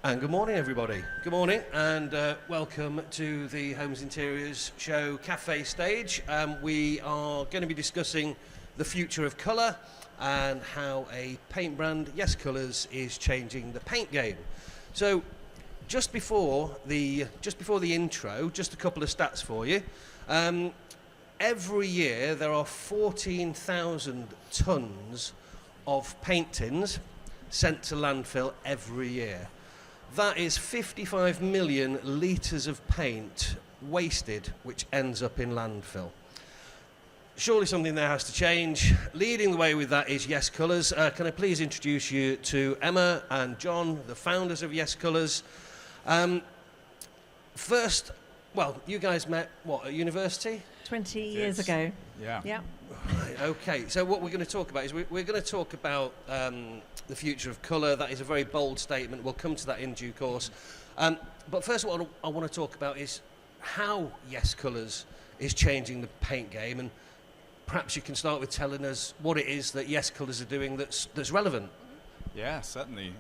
And good morning, everybody. Good morning, and welcome to the Homes Interiors Show Cafe stage. We are going to be discussing the future of colour and how a paint brand, YesColours, is changing the paint game. So, just before the intro, just a couple of stats for you. Every year there are 14,000 tonnes of paint tins sent to landfill every year. That is 55 million litres of paint wasted, which ends up in landfill. Surely something there has to change. Leading the way with that is YesColours. Can I please introduce you to Emma and John, the founders of YesColours. First, well, you guys met, what, at university? 20 years ago. Yeah. Yeah. Right, okay, so what we're going to talk about is we're going to talk about the future of colour. That is a very bold statement. We'll come to that in due course. But first of all, I want to talk about is how YesColours is changing the paint game, and perhaps you can start with telling us what it is that YesColours are doing that's relevant. Yeah, certainly.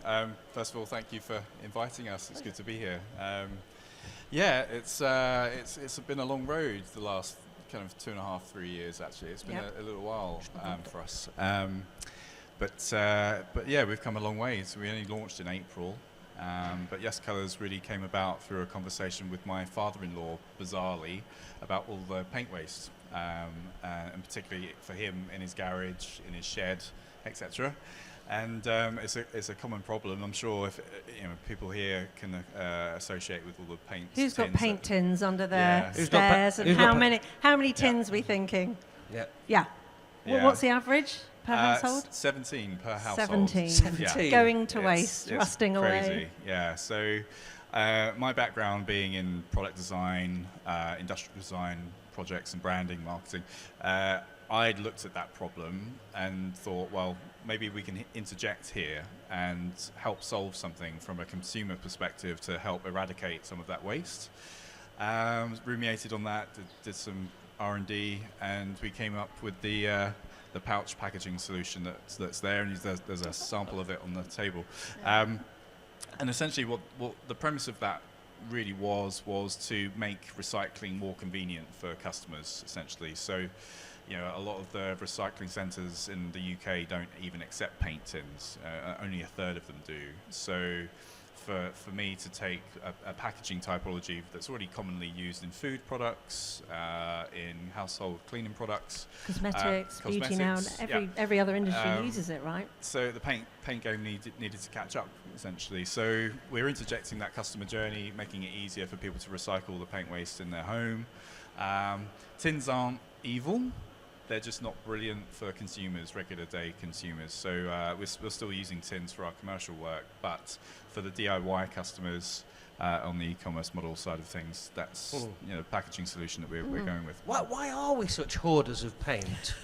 First of all, thank you for inviting us. It's good to be here. Yeah, it's been a long road the last kind of 2.5, 3 years actually. It's been a little while for us. But yeah, we've come a long way. So we only launched in April. But YesColours really came about through a conversation with my father-in-law, bizarrely, about all the paint waste, and particularly for him in his garage, in his shed, etc. And it's a common problem. I'm sure if people here can associate with all the paint. Who's got paint tins under their Yeah. stairs, and how many tins we thinking? Yeah. Yeah. Yeah. What's the average per household? 17 per household. 17. 17. Going to waste, It's rusting crazy. away. Yeah. So my background being in product design, industrial design projects and branding, marketing, I'd looked at that problem and thought, well, maybe we can interject here and help solve something from a consumer perspective to help eradicate some of that waste. Ruminated on that, did some R&D, and we came up with the pouch packaging solution that's there, and there's a sample of it on the table. And essentially what the premise of that really was to make recycling more convenient for customers, essentially. So, a lot of the recycling centres in the UK don't even accept paint tins. Only 1/3 of them do. So for me to take a packaging typology that's already commonly used in food products, in household cleaning products, Cosmetics, beauty now, every other industry uses it, right? So the paint game needed to catch up, essentially. So we're interjecting that customer journey, making it easier for people to recycle the paint waste in their home. Tins aren't evil. They're just not brilliant for consumers, regular day consumers. So we're still using tins for our commercial work, but for the DIY customers on the e-commerce model side of things, that's the packaging solution that we're going with. Why are we such hoarders of paint?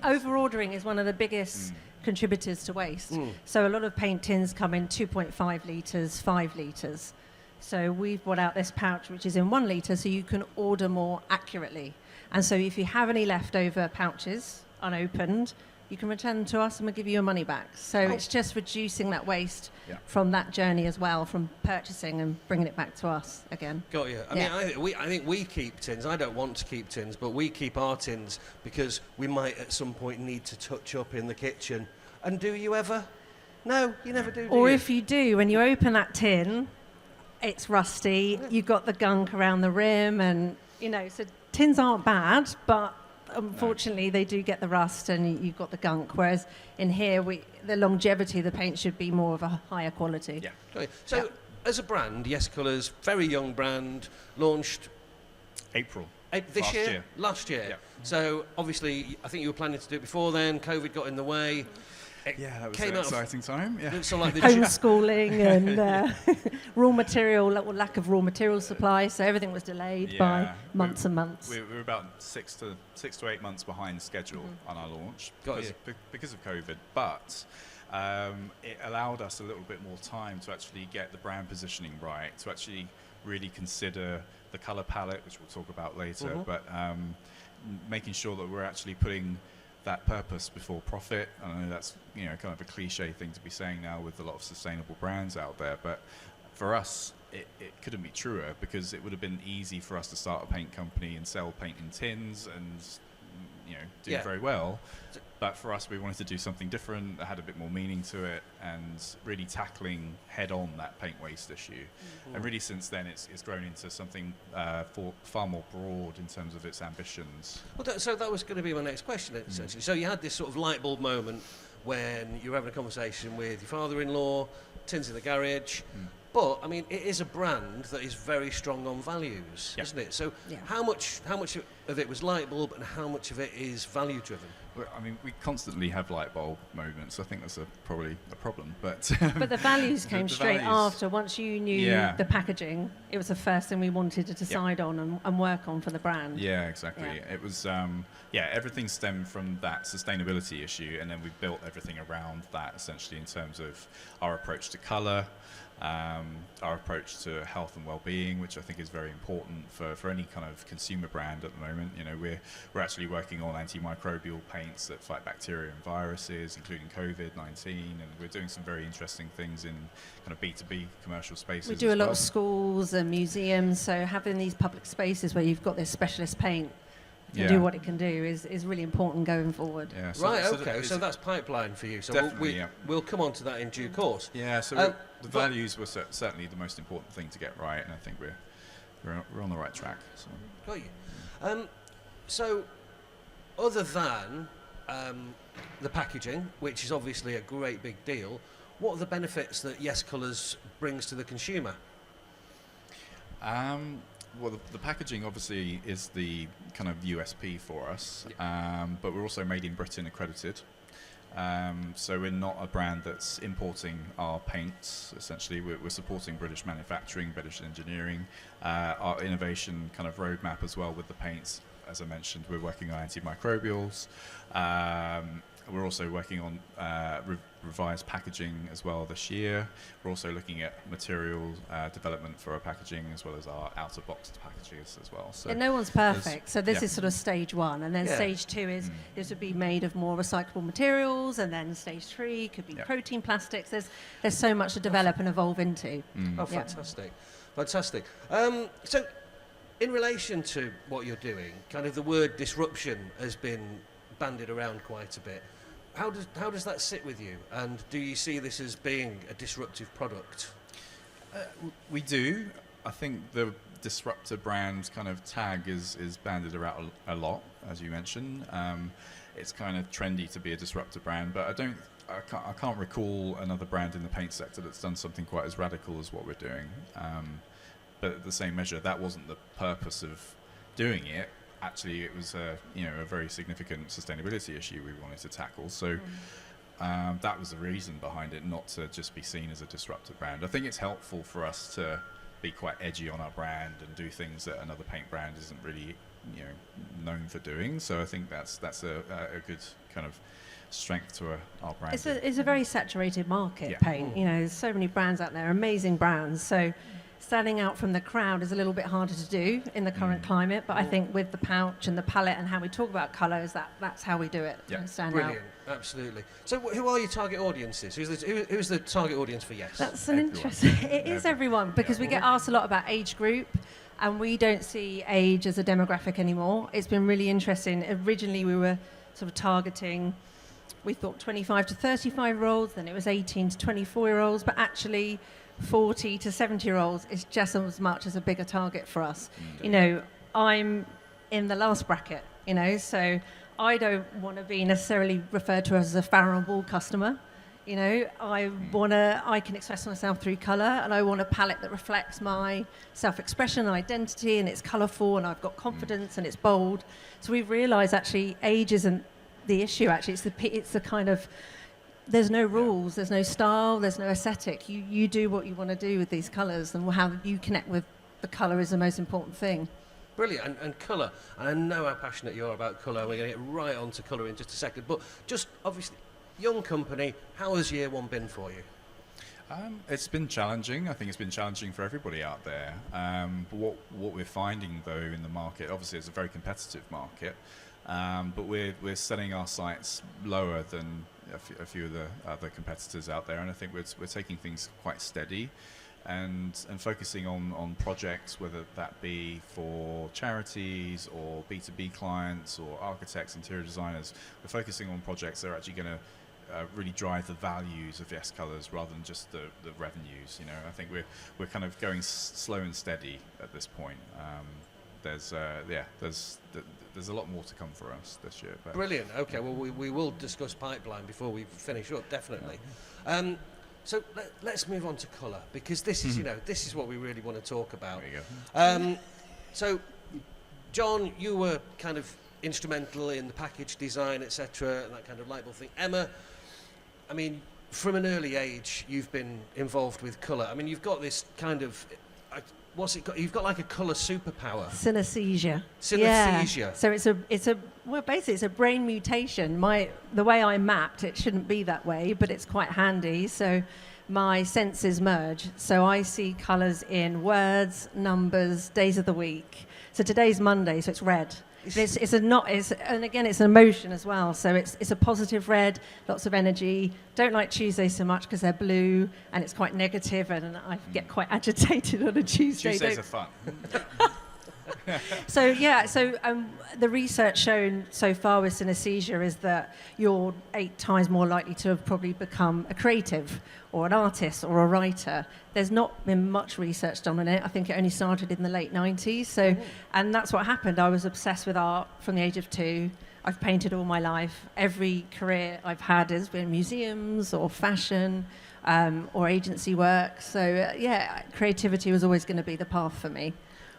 Over-ordering is one of the biggest contributors to waste. So a lot of paint tins come in 2.5 litres, 5 litres. So we've brought out this pouch which is in 1 litre, so you can order more accurately. And so if you have any leftover pouches unopened, you can return them to us and we'll give you your money back. So it's just reducing that waste from that journey as well, from purchasing and bringing it back to us again. Got you. I mean, I think we keep tins. I don't want to keep tins, but we keep our tins because we might at some point need to touch up in the kitchen. And do you ever? No, you never do. Or if you do, when you open that tin, it's rusty. You've got the gunk around the rim, and so tins aren't bad, but unfortunately they do get the rust and you've got the gunk, whereas in here the longevity of the paint should be more of a higher quality. Yeah. So as a brand, YesColours, very young brand, launched April. Last year. Yeah. So obviously I think you were planning to do it before then. COVID got in the way. That was an exciting time. Yeah. So like the homeschooling and lack of raw material supply, so everything was delayed by months and months. We were about 6 to 8 months behind schedule on our launch because of COVID, but it allowed us a little bit more time to actually get the brand positioning right, to actually really consider the colour palette, which we'll talk about later, but making sure that we're actually putting that purpose before profit. I know that's kind of a cliche thing to be saying now with a lot of sustainable brands out there, but for us, it couldn't be truer, because it would have been easy for us to start a paint company and sell paint in tins and do very well. But for us, we wanted to do something different that had a bit more meaning to it, and really tackling head on that paint waste issue. And really since then it's grown into something far more broad in terms of its ambitions. Well, so that was going to be my next question, essentially. So you had this sort of light bulb moment when you were having a conversation with your father-in-law, tins in the garage. But I mean, it is a brand that is very strong on values, isn't it? So how much of it was light bulb, and how much of it is value driven? Well, I mean, we constantly have light bulb moments. I think that's probably a problem. But the values came straight after. Once you knew the packaging, it was the first thing we wanted to decide on and work on for the brand. Yeah, exactly. It was everything stemmed from that sustainability issue, and then we built everything around that, essentially, in terms of our approach to colour. Our approach to health and well-being, which I think is very important for any kind of consumer brand at the moment. We're actually working on antimicrobial paints that fight bacteria and viruses, including COVID-19, and we're doing some very interesting things in kind of B2B commercial spaces. We do a lot of schools and museums, so having these public spaces where you've got this specialist paint to do what it can do is really important going forward. Yeah, so that's pipeline for you. So we'll come on to that in due course. Yeah, so the values were certainly the most important thing to get right, and I think we're on the right track. So. Got you. So other than the packaging, which is obviously a great big deal, what are the benefits that YesColours brings to the consumer? Well, the packaging obviously is the kind of USP for us, but we're also made in Britain accredited. So we're not a brand that's importing our paints, essentially. We're supporting British manufacturing, British engineering, our innovation kind of roadmap as well with the paints. As I mentioned, we're working on antimicrobials. We're also working on revised packaging as well this year. We're also looking at material development for our packaging, as well as our outer box packages as well. So no one's perfect. So this is sort of stage one, and then stage two is this would be made of more recyclable materials, and then stage three could be protein plastics. There's so much to develop and evolve into. Oh, fantastic. So in relation to what you're doing, kind of the word disruption has been bandied around quite a bit. How does that sit with you? And do you see this as being a disruptive product? We do. I think the disruptor brand kind of tag is bandied around a lot, as you mentioned. It's kind of trendy to be a disruptor brand, but I can't recall another brand in the paint sector that's done something quite as radical as what we're doing. But at the same measure, that wasn't the purpose of doing it. Actually, it was a very significant sustainability issue we wanted to tackle. So that was the reason behind it, not to just be seen as a disruptive brand. I think it's helpful for us to be quite edgy on our brand and do things that another paint brand isn't really known for doing. So I think that's a good kind of strength to our brand. It's a very saturated market, paint. There's so many brands out there, amazing brands. So standing out from the crowd is a little bit harder to do in the current climate, but I think with the pouch and the palette and how we talk about colours, that's how we do it. Stand Brilliant, out. Absolutely. So who are your target audiences? Who's the target audience for Yes? That's an interesting... It is everyone, because we get asked a lot about age group, and we don't see age as a demographic anymore. It's been really interesting. Originally we were sort of targeting, we thought 25 to 35-year-olds, then it was 18 to 24-year-olds, but actually 40 to 70-year-olds is just as much as a bigger target for us. I'm in the last bracket, so I don't want to be necessarily referred to as a Farrow & Ball customer. I can express myself through colour, and I want a palette that reflects my self-expression and identity, and it's colourful, and I've got confidence, and it's bold. So we've realised actually age isn't the issue. Actually, it's the kind of... There's no rules, there's no style, there's no aesthetic. You do what you want to do with these colours, and how you connect with the colour is the most important thing. Brilliant. And colour. And I know how passionate you are about colour. We're going to get right on to colour in just a second. But just obviously, young company, how has year one been for you? It's been challenging. I think it's been challenging for everybody out there. But what we're finding, though, in the market, obviously it's a very competitive market. But we're setting our sights lower than a few of the other competitors out there, and I think we're taking things quite steady and focusing on projects, whether that be for charities or B2B clients or architects, interior designers. We're focusing on projects that are actually going to really drive the values of YesColours rather than just the revenues. You know, I think we're kind of going slow and steady at this point. There's a lot more to come for us this year. But Brilliant. Okay, well, we will discuss pipeline before we finish up, definitely. So let's move on to colour, because this is, this is what we really want to talk about. There you go. So, John, you were kind of instrumental in the package design, etc., and that kind of light bulb thing. Emma, I mean, from an early age, you've been involved with colour. I mean, you've got this kind of, what's it got? You've got like a colour superpower. Synesthesia. Synesthesia. Yeah. So basically it's a brain mutation. The way I mapped, it shouldn't be that way, but it's quite handy. So my senses merge. So I see colours in words, numbers, days of the week. So today's Monday, so it's red. And again, it's an emotion as well. So it's a positive red, lots of energy. Don't like Tuesdays so much because they're blue and it's quite negative, and I get quite agitated on a Tuesday. Tuesdays are fun. So the research shown so far with synesthesia is that you're 8 times more likely to have probably become a creative or an artist or a writer. There's not been much research done on it. I think it only started in the late 90s. So, and that's what happened. I was obsessed with art from the age of 2. I've painted all my life. Every career I've had has been museums or fashion or agency work. So creativity was always going to be the path for me.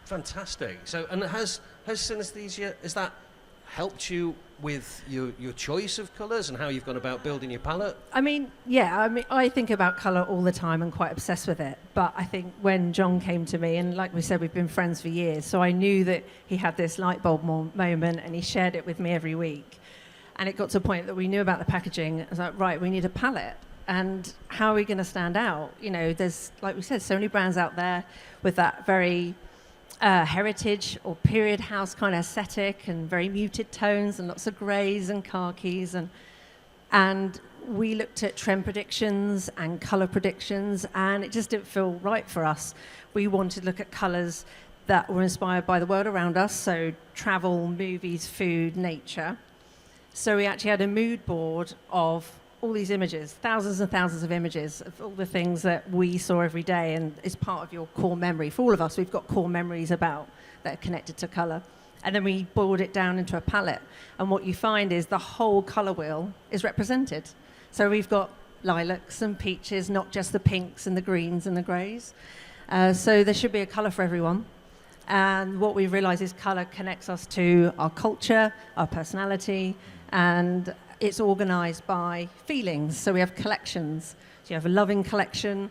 Fantastic. So, and has synesthesia, has that helped you with your choice of colours and how you've gone about building your palette? I think about colour all the time and quite obsessed with it. But I think when John came to me, and like we said, we've been friends for years, so I knew that he had this light bulb moment, and he shared it with me every week. And it got to a point that we knew about the packaging. I was like, right, we need a palette. And how are we going to stand out? You know, there's, like we said, so many brands out there with that very heritage or period house kind of aesthetic and very muted tones and lots of greys and khakis, and we looked at trend predictions and colour predictions, and it just didn't feel right for us. We wanted to look at colours that were inspired by the world around us, so travel, movies, food, nature. So we actually had a mood board of all these images, thousands and thousands of images of all the things that we saw every day, and it's part of your core memory. For all of us, we've got core memories that are connected to colour. And then we boiled it down into a palette. And what you find is the whole colour wheel is represented. So we've got lilacs and peaches, not just the pinks and the greens and the greys. So there should be a colour for everyone. And what we've realised is colour connects us to our culture, our personality, and it's organised by feelings. So we have collections. So you have a loving collection,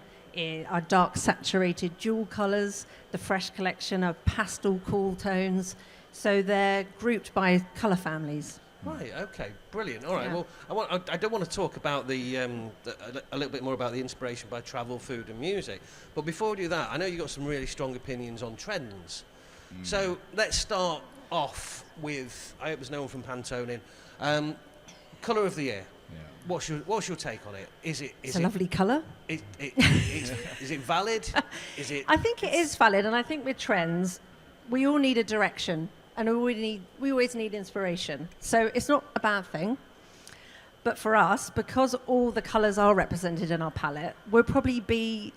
our dark saturated jewel colours, the fresh collection of pastel cool tones. So they're grouped by colour families. Right, okay, brilliant. All right, Yeah. well, I don't want to talk about a little bit more about the inspiration by travel, food and music. But before we do that, I know you've got some really strong opinions on trends. So let's start off with, I hope there's no one from Pantone in. Colour of the year. Yeah. What's your take on it? Is it It's a lovely colour. is it valid? Is it? I think it is valid, and I think with trends, we all need a direction, and we always need inspiration. So it's not a bad thing. But for us, because all the colours are represented in our palette, we'll probably be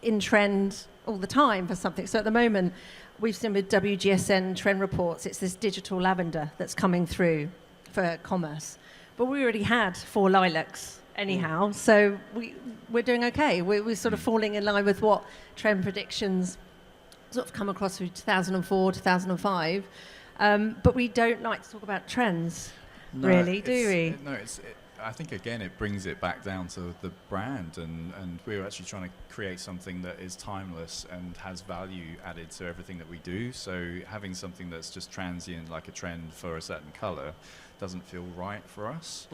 in trend all the time for something. So at the moment, we've seen with WGSN trend reports, it's this digital lavender that's coming through for commerce. But we already had 4 lilacs anyhow, so we're doing okay. We're sort of falling in line with what trend predictions sort of come across through 2004, 2005. But we don't like to talk about trends, really, do we? I think, again, it brings it back down to the brand, and we're actually trying to create something that is timeless and has value added to everything that we do. So having something that's just transient, like a trend for a certain colour, doesn't feel right for us.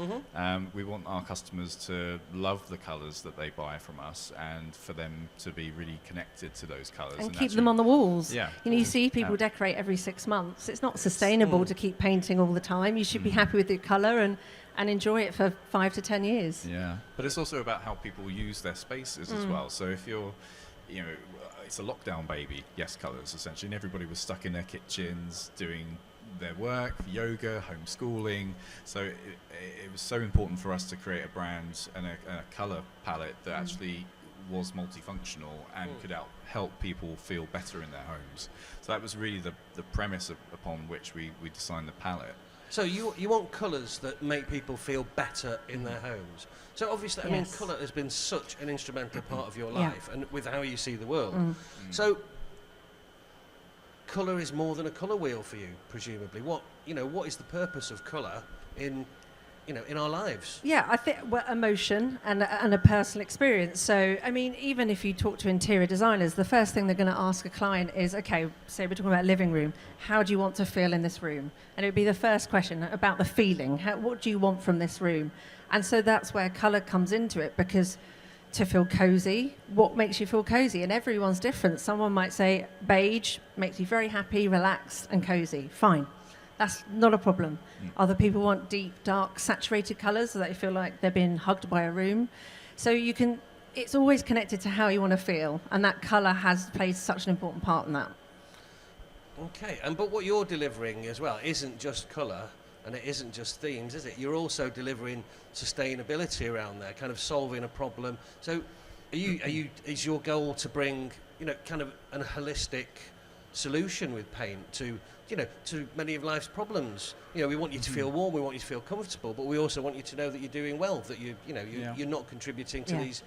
We want our customers to love the colours that they buy from us, and for them to be really connected to those colours. And keep them on the walls. Yeah. You know, you see people decorate every 6 months. It's not sustainable to keep painting all the time. You should be happy with your colour and enjoy it for 5 to 10 years. Yeah, but it's also about how people use their spaces as well. So if you're, you know, it's a lockdown baby, YesColours, essentially, and everybody was stuck in their kitchens doing their work, yoga, homeschooling. So it was so important for us to create a brand and a colour palette that actually was multifunctional and could help people feel better in their homes. So that was really the premise upon which we designed the palette. So you want colours that make people feel better in their homes. So obviously, I mean, colour has been such an instrumental part of your life and with how you see the world. So colour is more than a colour wheel for you, presumably. What is the purpose of colour in our lives? Yeah, I think emotion and a personal experience. So, I mean, even if you talk to interior designers, the first thing they're going to ask a client is, okay, say we're talking about living room, how do you want to feel in this room? And it would be the first question about the feeling. What do you want from this room? And so that's where colour comes into it, because to feel cosy, what makes you feel cosy? And everyone's different. Someone might say beige makes you very happy, relaxed and cosy. Fine. That's not a problem. Other people want deep, dark, saturated colours so that you feel like they're being hugged by a room. So it's always connected to how you want to feel, and that colour plays such an important part in that. Okay, but what you're delivering as well isn't just colour, and it isn't just themes, is it? You're also delivering sustainability around there, kind of solving a problem. So is your goal to bring, kind of a holistic solution with paint to many of life's problems? We want you to feel warm, we want you to feel comfortable, but we also want you to know that you're doing well, that you're not contributing to these.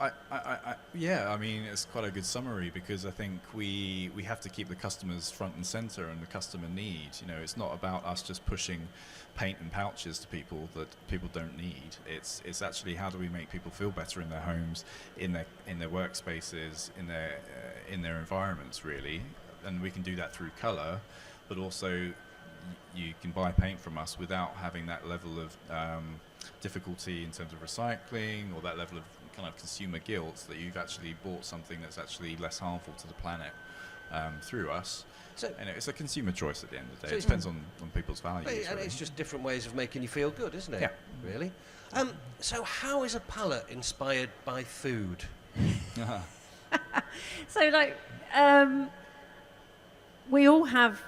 I mean, it's quite a good summary, because I think we have to keep the customers front and center and the customer need. It's not about us just pushing paint and pouches to people that people don't need. It's actually, how do we make people feel better in their homes, in their workspaces, in their environments, really. And we can do that through color, but also you can buy paint from us without having that level of difficulty in terms of recycling, or that level of kind of consumer guilt that you've actually bought something that's actually less harmful to the planet through us. And it's a consumer choice at the end of the day. It depends on people's values. And it's just different ways of making you feel good, isn't it? Yeah. Really. So how is a palette inspired by food? So we all have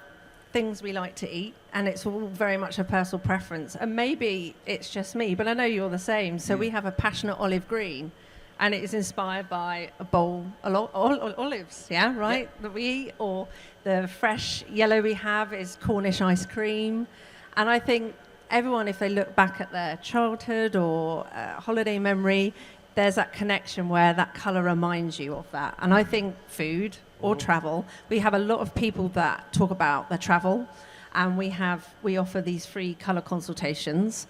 things we like to eat, and it's all very much a personal preference. And maybe it's just me, but I know you're the same. So we have a passionate olive green, and it is inspired by a bowl of olives, that we eat. Or the fresh yellow we have is Cornish ice cream. And I think everyone, if they look back at their childhood or holiday memory, there's that connection where that colour reminds you of that. And I think food or travel, we have a lot of people that talk about their travel, and we offer these free colour consultations,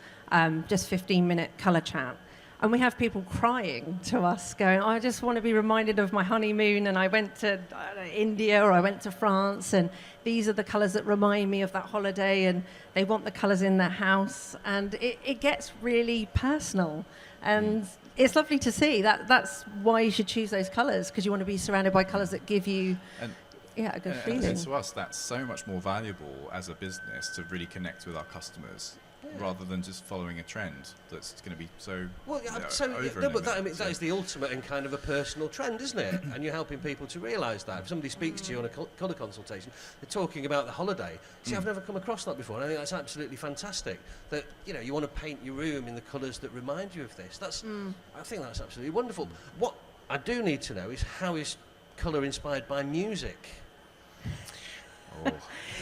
just 15-minute colour chat. And we have people crying to us going, I just want to be reminded of my honeymoon, and I went to India, or I went to France, and these are the colours that remind me of that holiday, and they want the colours in their house. And it gets really personal. And it's lovely to see. That's why you should choose those colours, because you want to be surrounded by colours that give you a good feeling. And to us, that's so much more valuable as a business, to really connect with our customers, rather than just following a trend that's going to be so but that is the ultimate in kind of a personal trend, isn't it? And you're helping people to realise that. If somebody speaks to you on a colour consultation, they're talking about the holiday. See, I've never come across that before, and I think that's absolutely fantastic, that you want to paint your room in the colours that remind you of this. I think that's absolutely wonderful. What I do need to know is, how is colour inspired by music?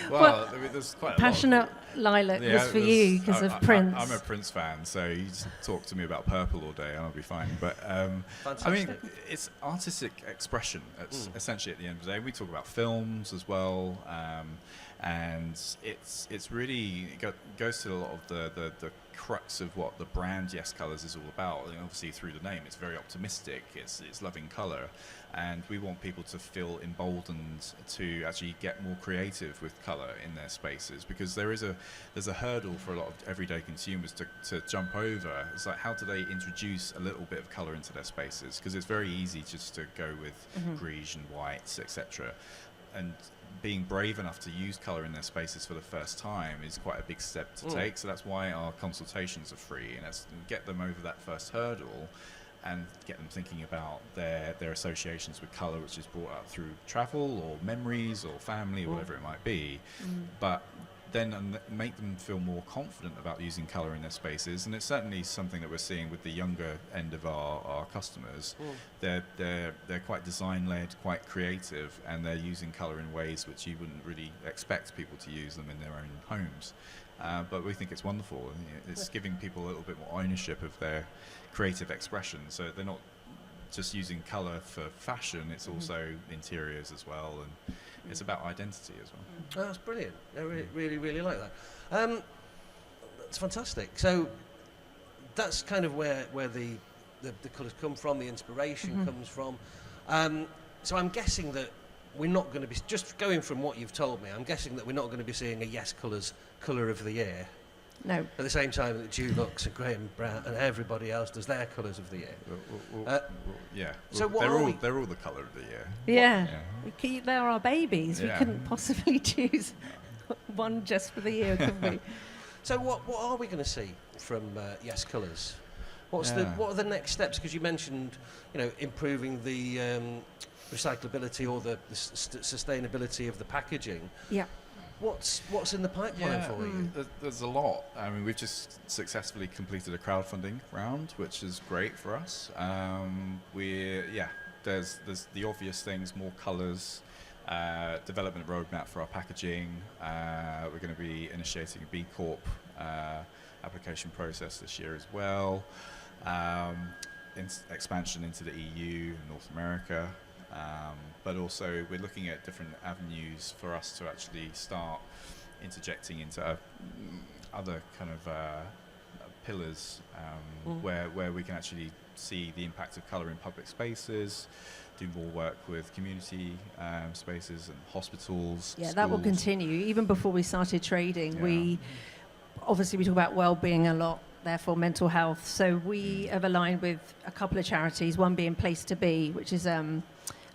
Well, there's quite a Passionate Lilac was for you because of Prince. I'm a Prince fan, so you just talk to me about purple all day and I'll be fine. But I mean, it's artistic expression. Essentially, at the end of the day, we talk about films as well, and it's really goes to a lot of the crux of what the brand YesColours is all about. And obviously, through the name, it's very optimistic. It's loving colour. And we want people to feel emboldened to actually get more creative with colour. colour in their spaces, because there's a hurdle for a lot of everyday consumers to jump over. It's like, how do they introduce a little bit of colour into their spaces? Because it's very easy just to go with greige and whites, etc. And being brave enough to use colour in their spaces for the first time is quite a big step to take. So that's why our consultations are free, and that's get them over that first hurdle and get them thinking about their associations with colour, which is brought up through travel or memories or family or whatever it might be. But then make them feel more confident about using colour in their spaces. And it's certainly something that we're seeing with the younger end of our customers. They're quite design-led, quite creative, and they're using colour in ways which you wouldn't really expect people to use them in their own homes. But we think it's wonderful. It's giving people a little bit more ownership of their creative expression, so they're not just using colour for fashion, it's also interiors as well, and it's about identity as well. Oh, that's brilliant. I really like that. That's fantastic. So that's kind of where the colours come from, the inspiration comes from. So I'm guessing that we're not going to be, just going from what you've told me, I'm guessing that we're not going to be seeing a YesColours Colour of the Year. No. At the same time that Dulux and Graham Brown and everybody else does their colours of the year. Yeah. So what they're all the colour of the year. Yeah. They're our babies. Yeah. We couldn't possibly choose one just for the year, could we? So what are we going to see from YesColours? What are the next steps? Because you mentioned, improving the recyclability or the sustainability of the packaging. Yeah. What's in the pipeline for you? There's a lot. I mean, we've just successfully completed a crowdfunding round, which is great for us. There's the obvious things, more colours, development roadmap for our packaging. We're going to be initiating a B Corp application process this year as well. Expansion into the EU, North America. But also we're looking at different avenues for us to actually start interjecting into other kind of pillars where we can actually see the impact of colour in public spaces, do more work with community spaces and hospitals. Yeah, schools. that will continue. Even before we started trading, we talk about well-being a lot, therefore mental health. So we have aligned with a couple of charities, one being Place to Be, which is a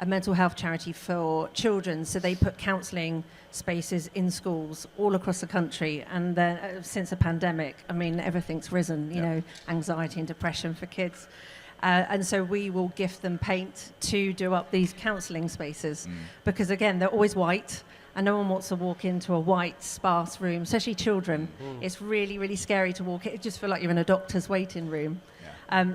mental health charity for children. So they put counselling spaces in schools all across the country. And then since the pandemic, I mean, everything's risen, anxiety and depression for kids. And so we will gift them paint to do up these counselling spaces. Because again, they're always white. And no one wants to walk into a white, sparse room, especially children. It's really, really scary to walk in. It just feels like you're in a doctor's waiting room.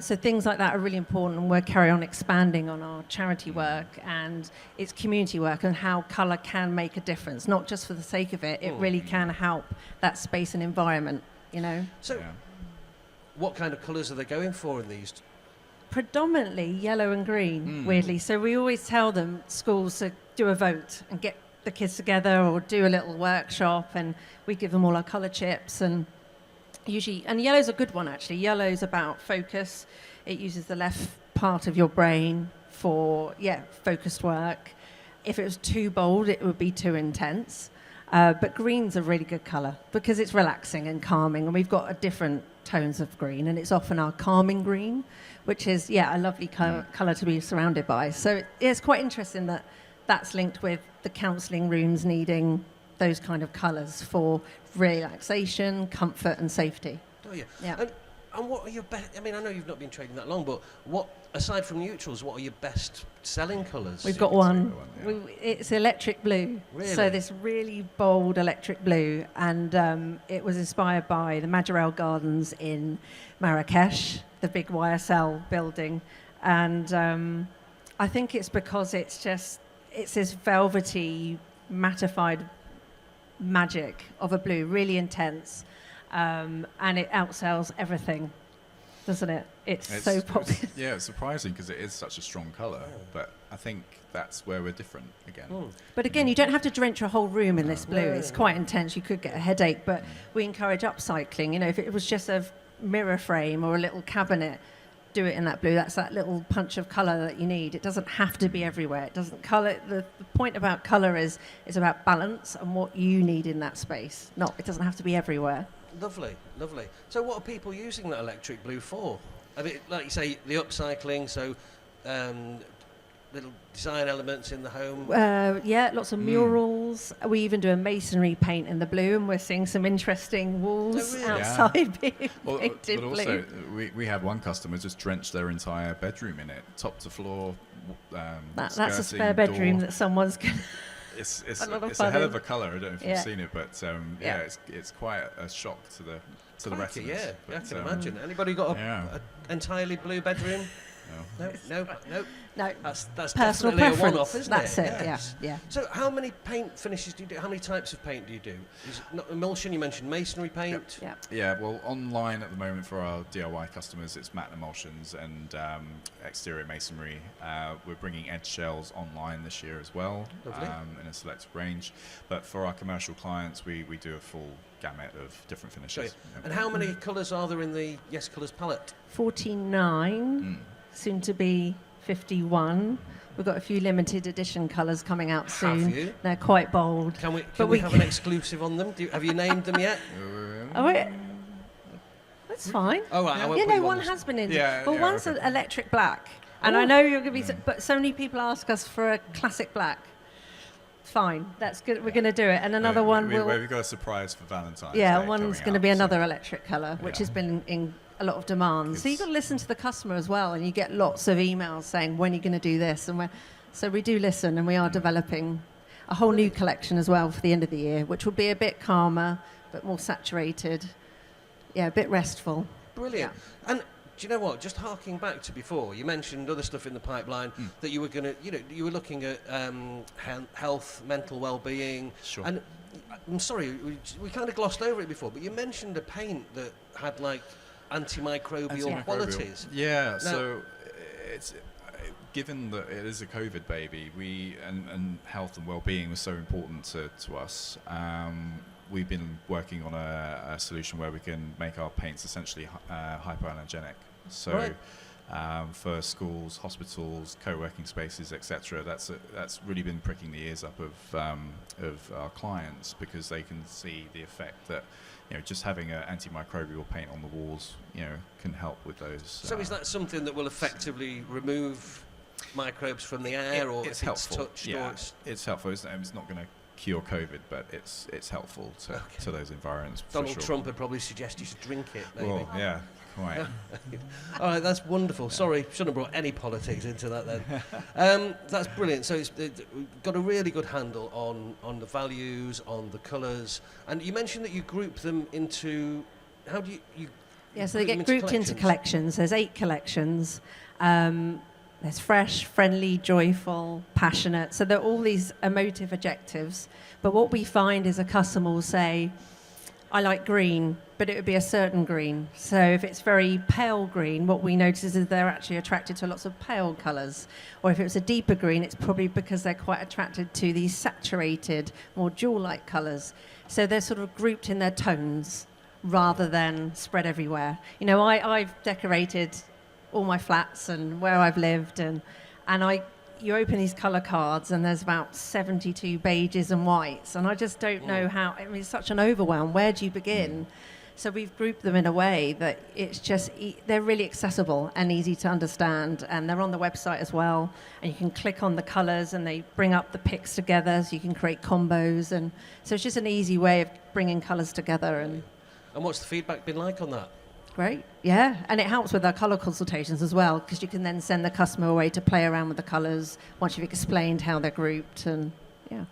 So things like that are really important, and we'll carry on expanding on our charity work and its community work and how colour can make a difference, not just for the sake of it. It really can help that space and environment, So what kind of colours are they going for in these? Predominantly yellow and green, weirdly. So we always tell them, schools, to do a vote and get the kids together or do a little workshop, and we give them all our colour chips. And yellow's a good one, actually. Yellow's about focus. It uses the left part of your brain for focused work. If it was too bold, it would be too intense. But green's a really good colour because it's relaxing and calming, and we've got different tones of green, and it's often our calming green, which is a lovely colour to be surrounded by. So it's quite interesting that that's linked with the counselling rooms needing those kind of colours for relaxation, comfort and safety. Oh yeah. Yeah. And what are your best, I know you've not been trading that long, but aside from neutrals, what are your best selling colours? We've got one. It's electric blue. Really? So this really bold electric blue, and it was inspired by the Majorelle Gardens in Marrakesh, the big YSL building. And I think it's because it's this velvety, mattified magic of a blue, really intense, and it outsells everything, doesn't it? It's so popular. It's surprising because it is such a strong colour, but I think that's where we're different again. But again, you don't have to drench a whole room in this blue. It's quite intense. You could get a headache, but we encourage upcycling. If it was just a mirror frame or a little cabinet, do it in that blue. That's that little punch of colour that you need. It doesn't have to be everywhere. It doesn't colour. The point about colour is about balance and what you need in that space. It doesn't have to be everywhere. Lovely, lovely. So what are people using that electric blue for? I mean, like you say, the upcycling, so little design elements in the home. Yeah, lots of murals. We even do a masonry paint in the blue, and we're seeing some interesting walls really? outside being painted but blue. also, we had one customer just drench their entire bedroom in it, top to floor. That's a skirting, spare bedroom door. that someone's going to... It's It's a hell of a colour. I don't know if Yeah. you've seen it, but it's quite a shock to the Crikey, retinas. yeah, But, I can imagine. Anybody got yeah. a entirely blue bedroom? No. No. No, That's personal definitely a preference. one-off, isn't That's it? it, Yes. yeah. So how many paint finishes do you do? How many types of paint do you do? Is it not emulsion? You mentioned masonry paint. Yeah. Yeah, well, online at the moment for our DIY customers, it's matte emulsions and exterior masonry. We're bringing edge shells online this year as well, Lovely. in a selected range. But for our commercial clients, we do a full gamut of different finishes. Great. Yep. And how many colours are there in the YesColours palette? 49, soon to be 51. We've got a few limited edition colours coming out soon. Have you? They're quite bold. Can we But have an exclusive on them? Have you named them yet? Oh, wait. That's fine. Oh, right. I won't Yeah, put no, you on one the has been in. Yeah, Well, yeah, one's okay. an electric black. And I know you're going to be... But so many people ask us for a classic black. Fine. That's good. We're going to do it. And another one will... We've got a surprise for Valentine's Yeah, Day one's coming going to up, be so- another electric colour, which Yeah. has been in a lot of demand. So you've got to listen to the customer as well, and you get lots of emails saying, when are you going to do this? And when... So we do listen, and we are developing a whole new collection as well for the end of the year, which will be a bit calmer, but more saturated. Yeah, a bit restful. Brilliant. And do you know what? Just harking back to before, you mentioned other stuff in the pipeline that you were going to, you were looking at health, mental well-being. Sure. And I'm sorry, we kind of glossed over it before, but you mentioned a paint that had like antimicrobial qualities. Yeah, so it's given that it is a COVID baby, and health and well-being was so important to us. We've been working on a solution where we can make our paints essentially hypoallergenic. So Right. for schools, hospitals, co-working spaces, etc., that's really been pricking the ears up of our clients, because they can see the effect that just having an antimicrobial paint on the walls can help with those. So is that something that will effectively remove microbes from the air, or it's if helpful? it's touched? Yeah, Or it's helpful. It's not going to cure COVID, but it's helpful to those environments. For Donald sure. Trump would probably suggest you should drink it, maybe. Well, yeah, quite. All right, that's wonderful. Sorry, shouldn't have brought any politics into that then. That's brilliant. So we've got a really good handle on the values, on the colours. And you mentioned that you group them into... How do you Yeah, so they group get them grouped into collections. There's 8 collections. There's fresh, friendly, joyful, passionate. So they're all these emotive adjectives. But what we find is a customer will say, I like green, but it would be a certain green. So if it's very pale green, what we notice is they're actually attracted to lots of pale colours. Or if it's a deeper green, it's probably because they're quite attracted to these saturated, more jewel-like colours. So they're sort of grouped in their tones rather than spread everywhere. I've decorated all my flats and where I've lived, and you open these colour cards and there's about 72 beiges and whites, and I just don't know how. I mean, it's such an overwhelm. Where do you begin? So we've grouped them in a way that it's just they're really accessible and easy to understand, and they're on the website as well, and you can click on the colours and they bring up the pics together, so you can create combos, and so it's just an easy way of bringing colours together. And what's the feedback been like on that? great, yeah, and it helps with our colour consultations as well, because you can then send the customer away to play around with the colours once you've explained how they're grouped, and yeah.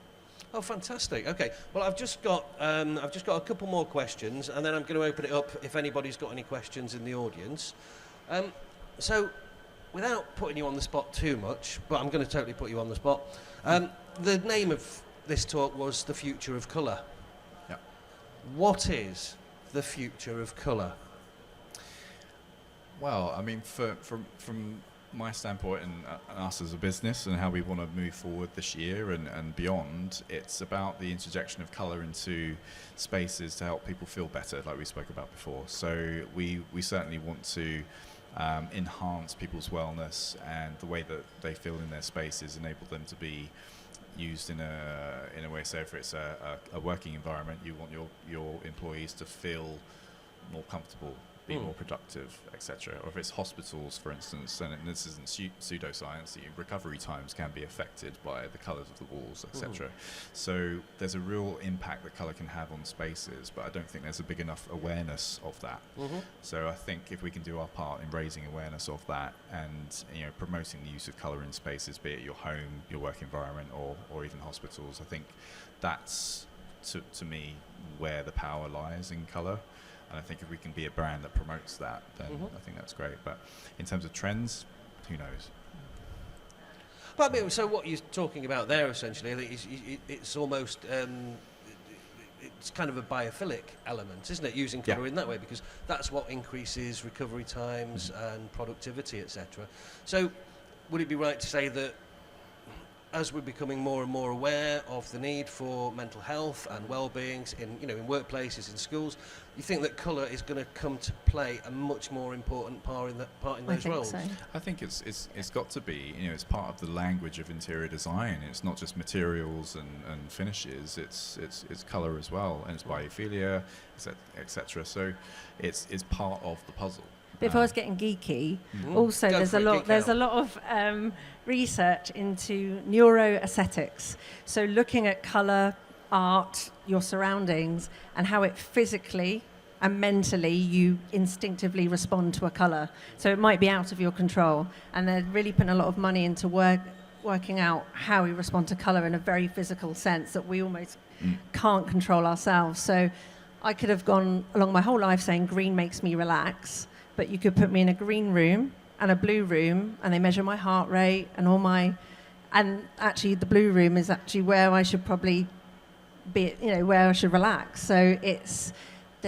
Oh, fantastic. Okay. Well, I've just got a couple more questions, and then I'm going to open it up if anybody's got any questions in the audience. So, without putting you on the spot too much, but I'm going to totally put you on the spot. The name of this talk was The Future of Colour. Yeah. What is the future of colour? Well, I mean, from my standpoint and us as a business and how we want to move forward this year and beyond, it's about the interjection of colour into spaces to help people feel better, like we spoke about before. So we certainly want to enhance people's wellness and the way that they feel in their spaces, enable them to be used in a way. So if it's a working environment, you want your employees to feel more comfortable, be more productive, etc. Or if it's hospitals, for instance, and this isn't pseudoscience, recovery times can be affected by the colours of the walls, etc. So there's a real impact that colour can have on spaces, but I don't think there's a big enough awareness of that. So I think if we can do our part in raising awareness of that and promoting the use of colour in spaces, be it your home, your work environment, or even hospitals, I think that's to me where the power lies in colour. And I think if we can be a brand that promotes that, then I think that's great. But in terms of trends, who knows? But I mean, so what you're talking about there, essentially, it's almost it's kind of a biophilic element, isn't it? Using colour in that way, because that's what increases recovery times and productivity, etc. So, would it be right to say that as we're becoming more and more aware of the need for mental health and well-being in workplaces, in schools, you think that colour is going to come to play a much more important part in those roles? So. I think it's got to be. It's part of the language of interior design. It's not just materials and finishes. It's colour as well, and it's biophilia, etc. So it's part of the puzzle. But if I was getting geeky, also there's a lot of research into neuroaesthetics. So looking at colour, art, your surroundings, and how it physically and mentally you instinctively respond to a colour. So it might be out of your control, and they're really putting a lot of money into working out how we respond to colour in a very physical sense that we almost can't control ourselves. So I could have gone along my whole life saying green makes me relax, but you could put me in a green room and a blue room, and they measure my heart rate and and actually the blue room is actually where I should probably be, where I should relax. So there's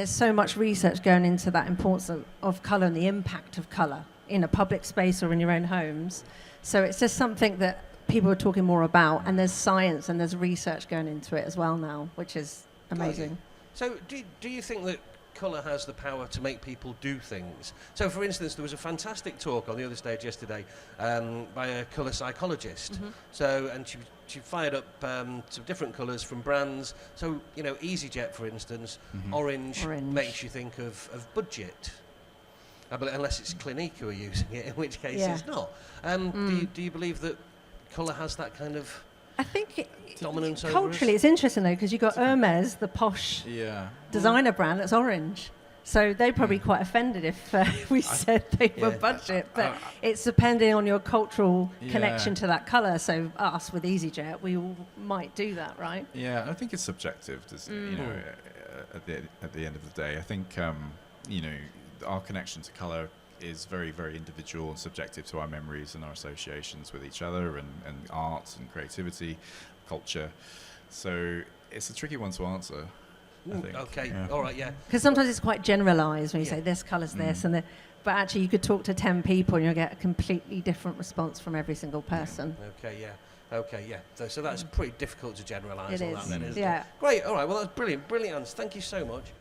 so much research going into that importance of colour and the impact of colour in a public space or in your own homes. So it's just something that people are talking more about, and there's science and there's research going into it as well now, which is amazing. So do you think that colour has the power to make people do things? So, for instance, there was a fantastic talk on the other stage yesterday by a colour psychologist. So, and she fired up some different colours from brands. So, EasyJet, for instance, orange makes you think of budget. Unless it's Clinique who are using it, in which case it's not. Do you believe that colour has that kind of I think dominance over culturally us? it's interesting though, because you've got Hermes, the posh designer brand that's orange. So they'd probably be quite offended if we said they were budget. But it's depending on your cultural connection to that colour. So us with EasyJet, we all might do that, right? Yeah, I think it's subjective. At the end of the day, I think our connection to colour is very, very individual and subjective to our memories and our associations with each other and art and creativity, culture. So it's a tricky one to answer, I think. Okay, all right, Because sometimes it's quite generalised when you say this colour's this and but actually you could talk to 10 people and you'll get a completely different response from every single person. Okay, so that's pretty difficult to generalise on that then, isn't it? Yeah. Great, all right, well that's brilliant answer. Thank you so much.